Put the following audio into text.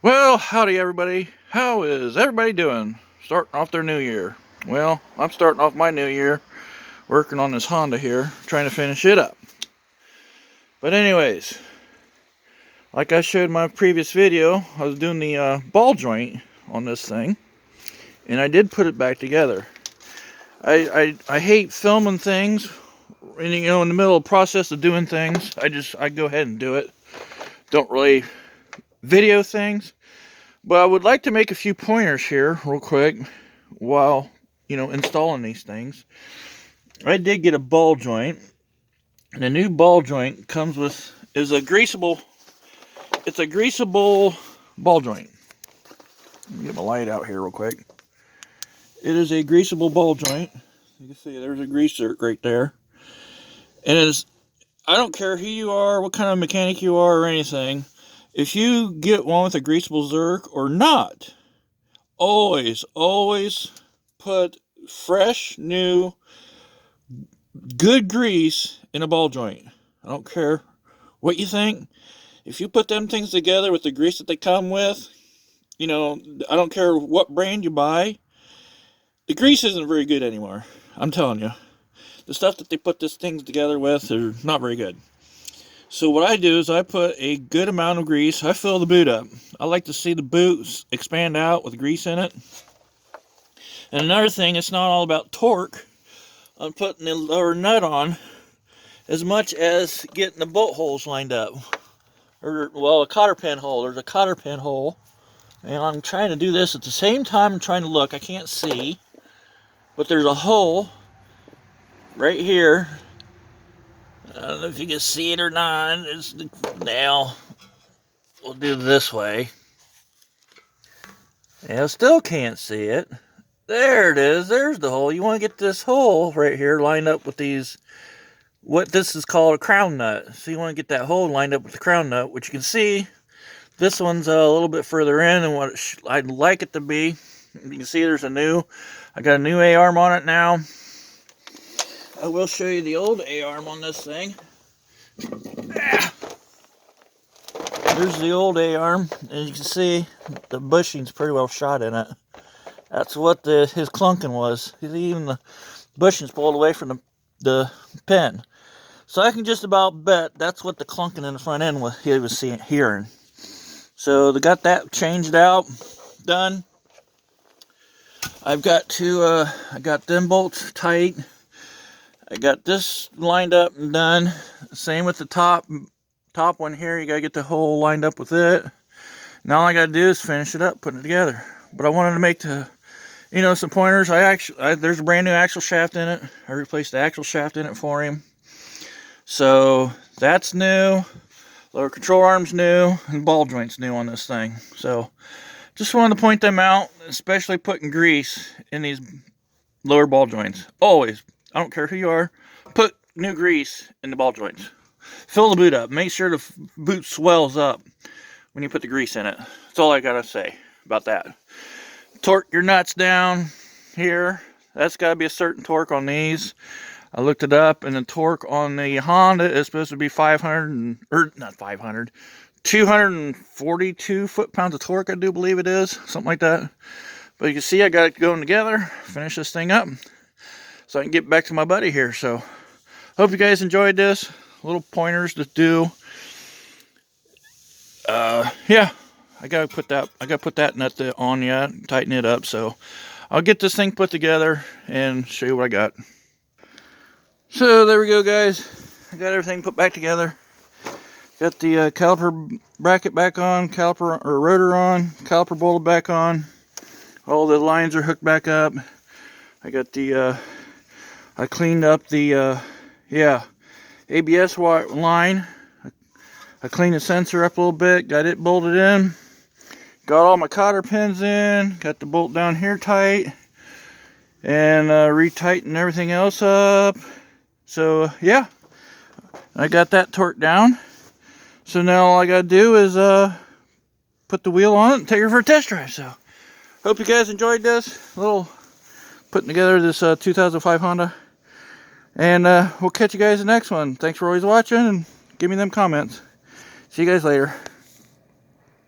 Well, howdy everybody. How is everybody doing? Starting off their new year. Well, I'm starting off my new year working on this Honda here, trying to finish it up. But anyways, like I showed in my previous video, I was doing the ball joint on this thing, and I did put it back together. I hate filming things, and in the middle of the process of doing things, I go ahead and do it. Don't really video things. But I would like to make a few pointers here real quick while, installing these things. I did get a ball joint. And the new ball joint comes with, it's a greasable ball joint. Let me get my light out here real quick. It is a greasable ball joint. You can see there's a greaser right there. And I don't care who you are, what kind of mechanic you are or anything. If you get one with a greasable Zerk or not, always put fresh, new, good grease in a ball joint. I don't care what you think. If you put them things together with the grease that they come with, I don't care what brand you buy, the grease isn't very good anymore. I'm telling you. The stuff that they put these things together with are not very good. So what I do is I put a good amount of grease. I fill the boot up. I like to see the boot expand out with grease in it. And another thing, it's not all about torque on putting the lower nut on as much as getting the bolt holes lined up. A cotter pin hole. There's a cotter pin hole. And I'm trying to do this at the same time I'm trying to look. I can't see. But there's a hole right here. I don't know if you can see it or not. Now, we'll do it this way. Yeah, I still can't see it. There it is. There's the hole. You want to get this hole right here lined up with these, what this is called a crown nut. So you want to get that hole lined up with the crown nut, which you can see. This one's a little bit further in than what I'd like it to be. You can see I got a new A-arm on it now. I will show you the old A-arm on this thing. There's the old A-arm. As you can see, the bushing's pretty well shot in it. That's what his clunking was. Even the bushing's pulled away from the pin. So I can just about bet that's what the clunking in the front end was he was hearing. So they got that changed out, done. I got them bolts tight. I got this lined up and done. Same with the top one here. You gotta get the hole lined up with it. Now all I gotta do is finish it up, putting it together. But I wanted to make some pointers. There's a brand new axle shaft in it. I replaced the axle shaft in it for him. So that's new. Lower control arm's new, and ball joint's new on this thing. So just wanted to point them out, especially putting grease in these lower ball joints. Always. I don't care who you are, put new grease in the ball joints. Fill the boot up. Make sure the boot swells up when you put the grease in it. That's all I gotta say about that. Torque your nuts down here. That's gotta be a certain torque on these. I looked it up, and the torque on the Honda is supposed to be 242 foot-pounds of torque, I do believe it is. Something like that. But you can see I got it going together. Finish this thing up so I can get back to my buddy here. So hope you guys enjoyed this. Little pointers to do. Yeah, I gotta put that nut on yet, tighten it up. So I'll get this thing put together and show you what I got. So there we go, guys. I got everything put back together. Got the caliper bracket back on, rotor on, caliper bolted back on. All the lines are hooked back up. I got I cleaned up the ABS line. I cleaned the sensor up a little bit, got it bolted in. Got all my cotter pins in, got the bolt down here tight, and retightened everything else up. So yeah, I got that torqued down. So now all I gotta do is put the wheel on it and take her for a test drive. So hope you guys enjoyed this little putting together this 2005 Honda. And we'll catch you guys in the next one. Thanks for always watching, and give me them comments. See you guys later.